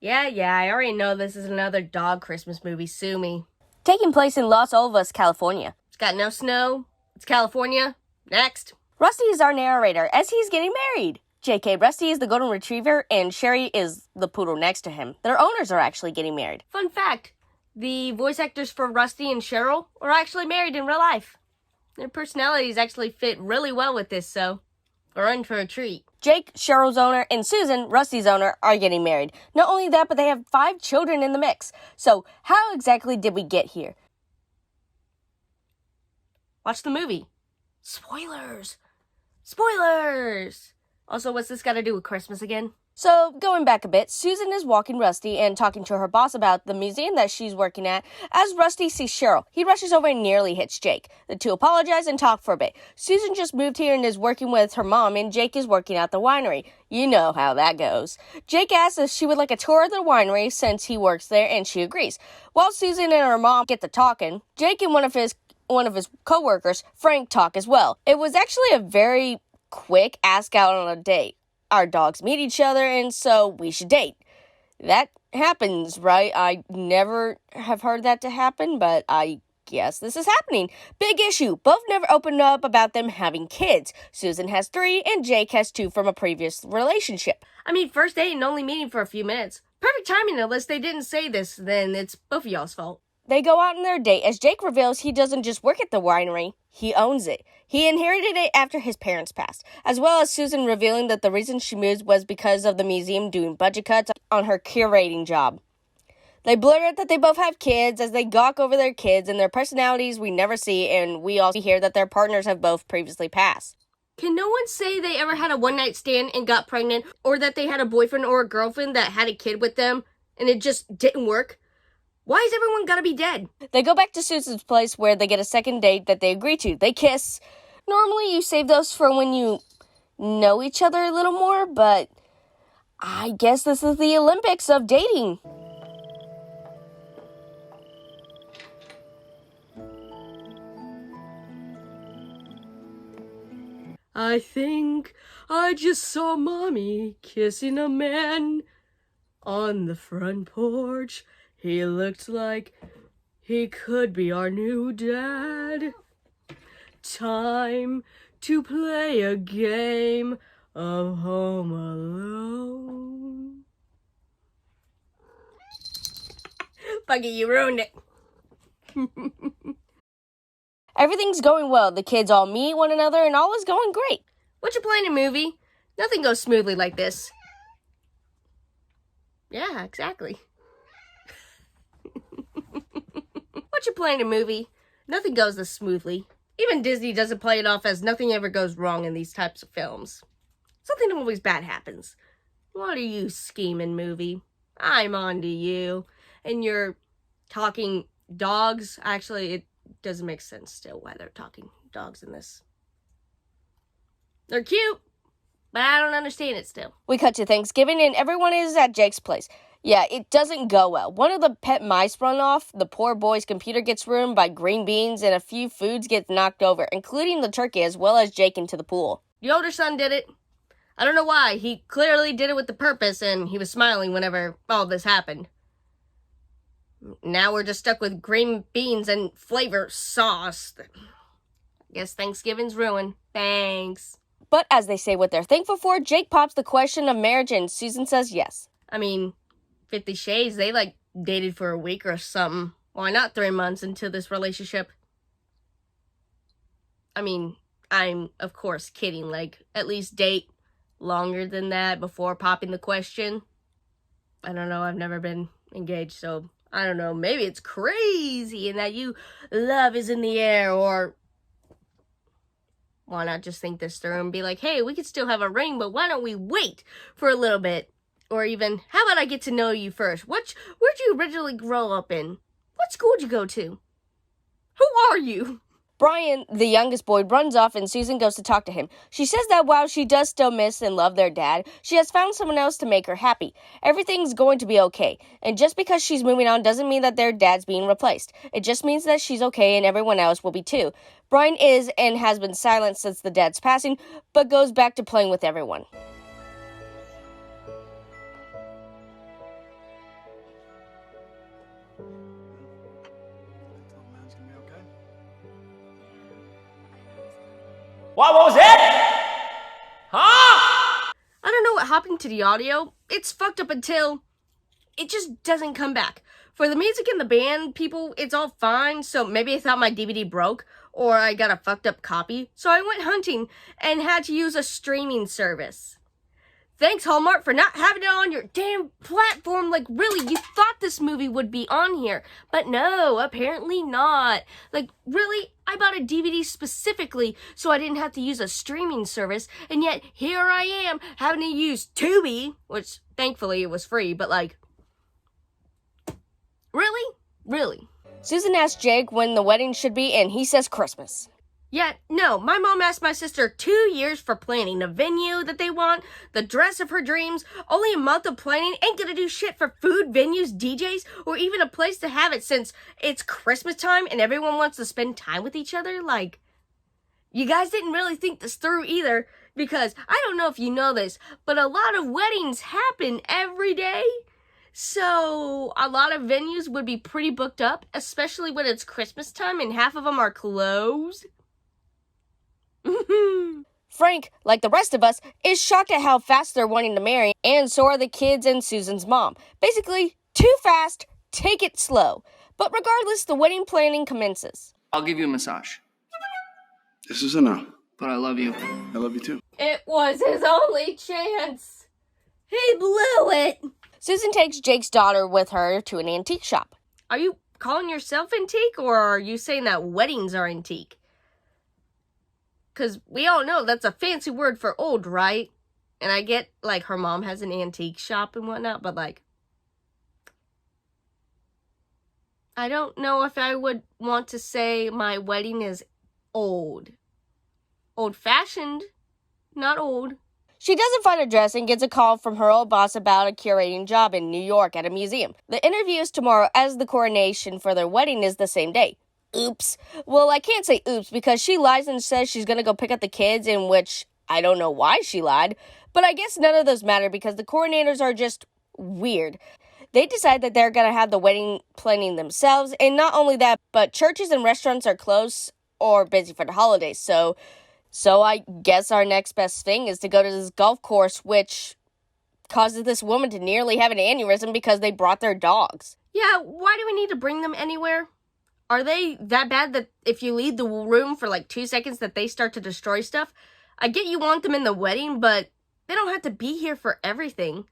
Yeah, I already know this is another dog Christmas movie, sue me. Taking place in Los Olivos, California. It's got no snow. It's California. Next. Rusty is our narrator as he's getting married. J.K. Rusty is the golden retriever and Sherry is the poodle next to him. Their owners are actually getting married. Fun fact, the voice actors for Rusty and Cheryl are actually married in real life. Their personalities actually fit really well with this, so we're in for a treat. Jake, Cheryl's owner, and Susan, Rusty's owner, are getting married. Not only that, but they have 5 children in the mix. So how exactly did we get here? Watch the movie. Spoilers! Spoilers! Also, what's this got to do with Christmas again? So, going back a bit, Susan is walking Rusty and talking to her boss about the museum that she's working at. As Rusty sees Cheryl, he rushes over and nearly hits Jake. The two apologize and talk for a bit. Susan just moved here and is working with her mom, and Jake is working at the winery. You know how that goes. Jake asks if she would like a tour of the winery since he works there, and she agrees. While Susan and her mom get to talking, Jake and one of his co-workers, Frank, talk as well. It was actually a very quick ask out on a date. Our dogs meet each other, and so we should date. That happens, right? I never have heard that to happen, but I guess this is happening. Big issue. Both never opened up about them having kids. Susan has 3, and Jake has 2 from a previous relationship. I mean, first date and only meeting for a few minutes. Perfect timing, unless they didn't say this, then it's both of y'all's fault. They go out on their date as Jake reveals he doesn't just work at the winery, he owns it. He inherited it after his parents passed, as well as Susan revealing that the reason she moved was because of the museum doing budget cuts on her curating job. They blurt out that they both have kids as they gawk over their kids and their personalities we never see, and we also hear that their partners have both previously passed. Can no one say they ever had a one-night stand and got pregnant, or that they had a boyfriend or a girlfriend that had a kid with them and it just didn't work? Why is everyone gotta be dead? They go back to Susan's place where they get a second date that they agree to. They kiss. Normally you save those for when you know each other a little more, but I guess this is the Olympics of dating. I think I just saw Mommy kissing a man on the front porch. He looked like he could be our new dad. Time to play a game of Home Alone. Fuck it, you ruined it. Everything's going well. The kids all meet one another and all is going great. What you playing a movie? Nothing goes smoothly like this. Yeah, exactly. What you playing a movie? Nothing goes this smoothly. Even Disney doesn't play it off as nothing ever goes wrong in these types of films. Something always bad happens. What are you scheming, movie? I'm on to you. And you're talking dogs. Actually, it doesn't make sense still why they're talking dogs in this. They're cute, but I don't understand it still. We cut to Thanksgiving and everyone is at Jake's place. Yeah, it doesn't go well. One of the pet mice run off, the poor boy's computer gets ruined by green beans, and a few foods get knocked over, including the turkey as well as Jake into the pool. The older son did it. I don't know why. He clearly did it with the purpose, and he was smiling whenever all this happened. Now we're just stuck with green beans and flavor sauce. I guess Thanksgiving's ruined. Thanks. But as they say what they're thankful for, Jake pops the question of marriage and Susan says yes. I mean, 50 Shades, they dated for a week or something. Why not 3 months into this relationship? I mean, I'm of course kidding. At least date longer than that before popping the question. I don't know, I've never been engaged, so I don't know. Maybe it's crazy and that love is in the air, or why not just think this through and be like, hey, we could still have a ring, but why don't we wait for a little bit? Or even, how about I get to know you first? Where'd you originally grow up in? What school did you go to? Who are you? Brian, the youngest boy, runs off and Susan goes to talk to him. She says that while she does still miss and love their dad, she has found someone else to make her happy. Everything's going to be okay. And just because she's moving on doesn't mean that their dad's being replaced. It just means that she's okay and everyone else will be too. Brian is and has been silent since the dad's passing, but goes back to playing with everyone. But hopping to the audio, it's fucked up until it just doesn't come back. For the music and the band people, it's all fine, so maybe I thought my DVD broke, or I got a fucked up copy, so I went hunting and had to use a streaming service. Thanks, Hallmark, for not having it on your damn platform. Like, really, you thought this movie would be on here, but no, apparently not. Like, really, I bought a DVD specifically so I didn't have to use a streaming service, and yet here I am having to use Tubi, which thankfully it was free, but like, really? Really? Susan asks Jake when the wedding should be, and he says Christmas. Yeah, no, my mom asked my sister 2 years for planning the venue that they want, the dress of her dreams. Only a month of planning ain't gonna do shit for food, venues, DJs, or even a place to have it since it's Christmas time and everyone wants to spend time with each other. Like, you guys didn't really think this through either, because I don't know if you know this, but a lot of weddings happen every day. So a lot of venues would be pretty booked up, especially when it's Christmas time and half of them are closed. Frank, like the rest of us, is shocked at how fast they're wanting to marry, and so are the kids and Susan's mom. Basically, too fast, take it slow. But regardless, the wedding planning commences. I'll give you a massage. This is a no. But I love you. I love you too. It was his only chance. He blew it. Susan takes Jake's daughter with her to an antique shop. Are you calling yourself antique, or are you saying that weddings are antique? Because we all know that's a fancy word for old, right? And I get, like, her mom has an antique shop and whatnot, but, like, I don't know if I would want to say my wedding is old. Old-fashioned, not old. She doesn't find a dress and gets a call from her old boss about a curating job in New York at a museum. The interview is tomorrow, as the coronation for their wedding is the same day. Oops. Well, I can't say oops because she lies and says she's going to go pick up the kids, in which I don't know why she lied. But I guess none of those matter because the coordinators are just weird. They decide that they're going to have the wedding planning themselves. And not only that, but churches and restaurants are closed or busy for the holidays. So I guess our next best thing is to go to this golf course, which causes this woman to nearly have an aneurysm because they brought their dogs. Yeah, why do we need to bring them anywhere? Are they that bad that if you leave the room for like 2 seconds that they start to destroy stuff? I get you want them in the wedding, but they don't have to be here for everything.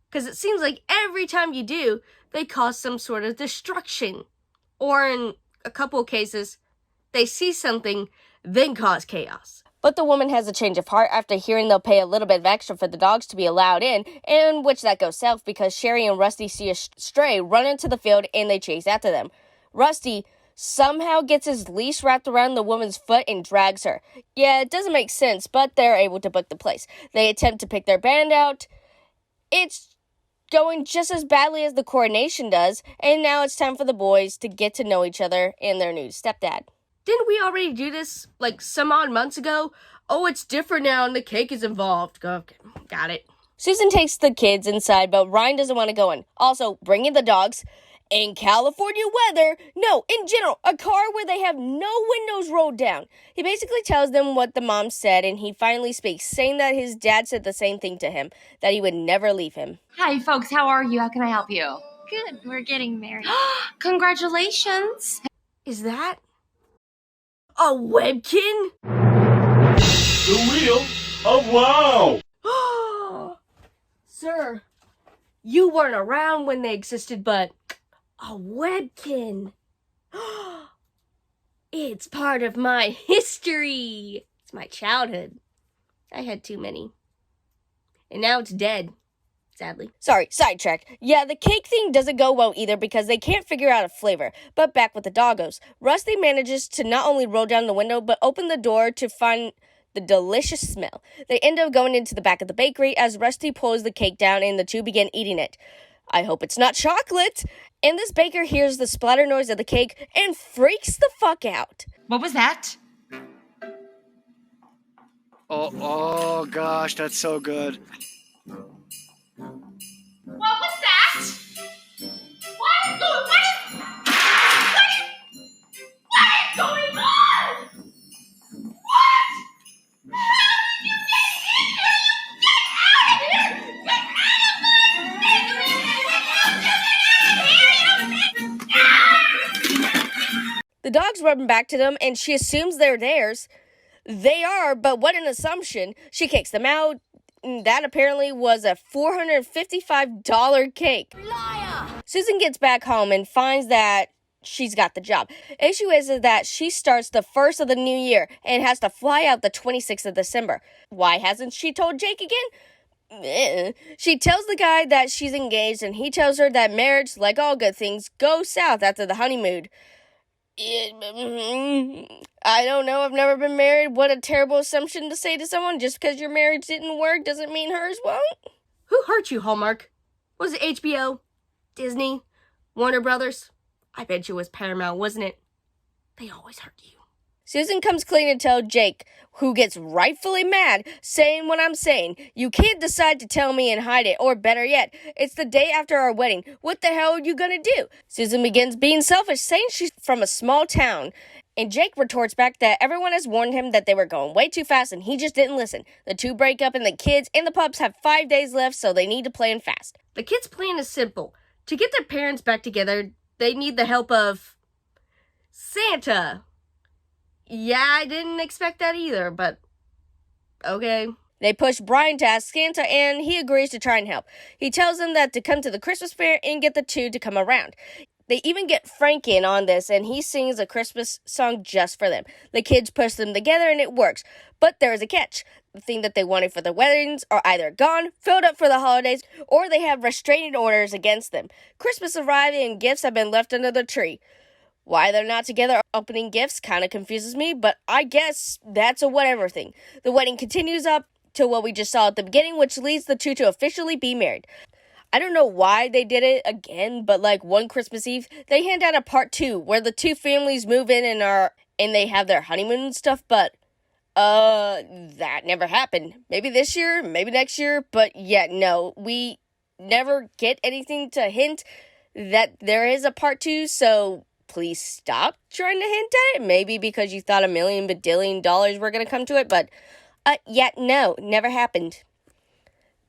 Because it seems like every time you do, they cause some sort of destruction. Or in a couple of cases, they see something, then cause chaos. But the woman has a change of heart after hearing they'll pay a little bit of extra for the dogs to be allowed in which that goes south because Sherry and Rusty see a stray run into the field and they chase after them. Rusty somehow gets his leash wrapped around the woman's foot and drags her. Yeah, it doesn't make sense, but they're able to book the place. They attempt to pick their band out. It's going just as badly as the coronation does, and now it's time for the boys to get to know each other and their new stepdad. Didn't we already do this, like, some odd months ago? Oh, it's different now and the cake is involved. Okay, got it. Susan takes the kids inside, but Ryan doesn't want to go in. Also, bringing the dogs. In California weather, no, in general, a car where they have no windows rolled down. He basically tells them what the mom said, and he finally speaks, saying that his dad said the same thing to him, that he would never leave him. Hi, folks. How are you? How can I help you? Good, we're getting married. Congratulations. Is that a Webkin? The wheel of wow! Sir, you weren't around when they existed, but a Webkin. It's part of my history. It's my childhood. I had too many. And now it's dead, sadly. Sorry, sidetrack. Yeah, the cake thing doesn't go well either because they can't figure out a flavor. But back with the doggos. Rusty manages to not only roll down the window, but open the door to find the delicious smell. They end up going into the back of the bakery as Rusty pulls the cake down and the two begin eating it. I hope it's not chocolate. And this baker hears the splatter noise of the cake and freaks the fuck out. What was that? Oh gosh, that's so good. What was that? What is going on? What? How did you get in here? You get out of here! dogs run back to them, and she assumes they're theirs. They are, but what an assumption. She kicks them out. That apparently was a $455 cake. Liar! Susan gets back home and finds that she's got the job. Issue is that she starts the 1st of the new year and has to fly out the 26th of December. Why hasn't she told Jake again? She tells the guy that she's engaged, and he tells her that marriage, like all good things, goes south after the honeymoon. I don't know, I've never been married. What a terrible assumption to say to someone. Just because your marriage didn't work doesn't mean hers won't. Who hurt you, Hallmark? Was it HBO? Disney? Warner Brothers? I bet you it was Paramount, wasn't it? They always hurt you. Susan comes clean to tell Jake, who gets rightfully mad, saying what I'm saying. You can't decide to tell me and hide it, or better yet, it's the day after our wedding. What the hell are you gonna do? Susan begins being selfish, saying she's from a small town. And Jake retorts back that everyone has warned him that they were going way too fast and he just didn't listen. The two break up and the kids and the pups have 5 days left, so they need to plan fast. The kids' plan is simple. To get their parents back together, they need the help of Santa. Yeah, I didn't expect that either, but okay. They push Brian to ask Santa, and he agrees to try and help. He tells them that to come to the Christmas fair and get the two to come around. They even get Frank in on this, and he sings a Christmas song just for them. The kids push them together, and it works. But there is a catch. The thing that they wanted for their weddings are either gone, filled up for the holidays, or they have restraining orders against them. Christmas arrived, and gifts have been left under the tree. Why they're not together opening gifts kind of confuses me, but I guess that's a whatever thing. The wedding continues up to what we just saw at the beginning, which leads the two to officially be married. I don't know why they did it again, but like one Christmas Eve, they hand out a part 2 where the two families move in and they have their honeymoon and stuff, but that never happened. Maybe this year, maybe next year, but yeah, no, we never get anything to hint that there is a part 2, so please stop trying to hint at it. Maybe because you thought $1 million badillion were going to come to it, but yeah, no, never happened.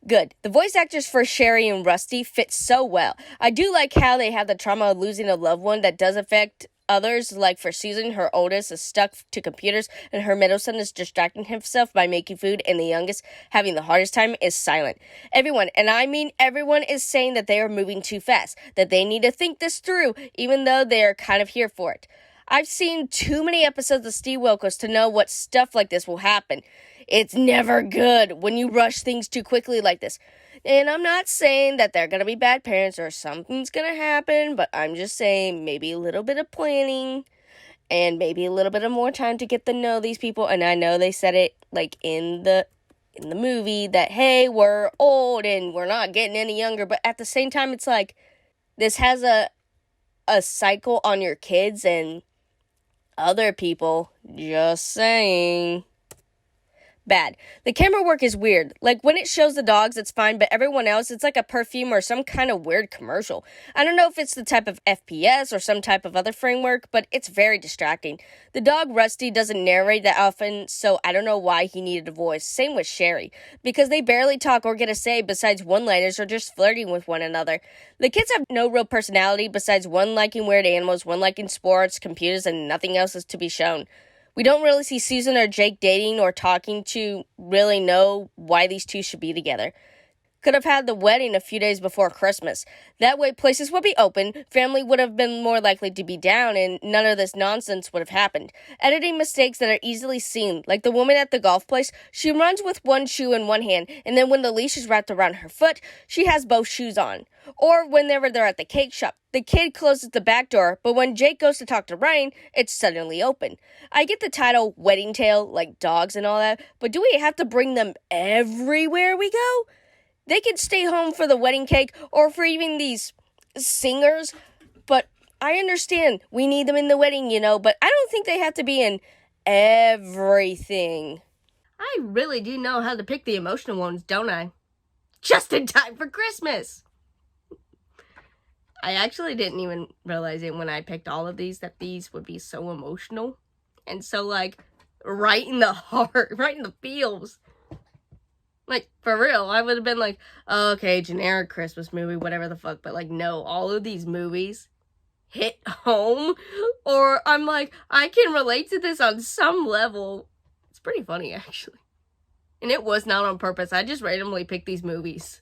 Good. The voice actors for Sherry and Rusty fit so well. I do like how they have the trauma of losing a loved one that does affect others. Like for Susan, her oldest is stuck to computers, and her middle son is distracting himself by making food, and the youngest, having the hardest time, is silent. Everyone, and I mean everyone, is saying that they are moving too fast, that they need to think this through, even though they are kind of here for it. I've seen too many episodes of Steve Wilkos to know what stuff like this will happen. It's never good when you rush things too quickly like this. And I'm not saying that they're going to be bad parents or something's going to happen, but I'm just saying maybe a little bit of planning and maybe a little bit of more time to get to know these people. And I know they said it like in the movie that, hey, we're old and we're not getting any younger. But at the same time, it's like this has a cycle on your kids and other people. Just saying. Bad. The camera work is weird. Like when it shows the dogs, it's fine, but everyone else, it's like a perfume or some kind of weird commercial. I don't know if it's the type of FPS or some type of other framework, but it's very distracting. The dog Rusty doesn't narrate that often, so I don't know why he needed a voice. Same with Sherry, because they barely talk or get a say besides one-liners or just flirting with one another. The kids have no real personality besides one liking weird animals, one liking sports, computers, and nothing else is to be shown. We don't really see Susan or Jake dating or talking to really know why these two should be together. Could have had the wedding a few days before Christmas. That way places would be open, family would have been more likely to be down, and none of this nonsense would have happened. Editing mistakes that are easily seen, like the woman at the golf place, she runs with one shoe in one hand, and then when the leash is wrapped around her foot, she has both shoes on. Or whenever they're at the cake shop, the kid closes the back door, but when Jake goes to talk to Ryan, it's suddenly open. I get the title Wedding Tale, like dogs and all that, but do we have to bring them everywhere we go? They could stay home for the wedding cake or for even these singers, but I understand we need them in the wedding, but I don't think they have to be in everything. I really do know how to pick the emotional ones, don't I? Just in time for Christmas! I actually didn't even realize it when I picked all of these, that these would be so emotional. And so, right in the heart, right in the feels. For real, I would have been like, oh, okay, generic Christmas movie, whatever the fuck. But, no, all of these movies hit home, or I'm like, I can relate to this on some level. It's pretty funny, actually. And it was not on purpose. I just randomly picked these movies.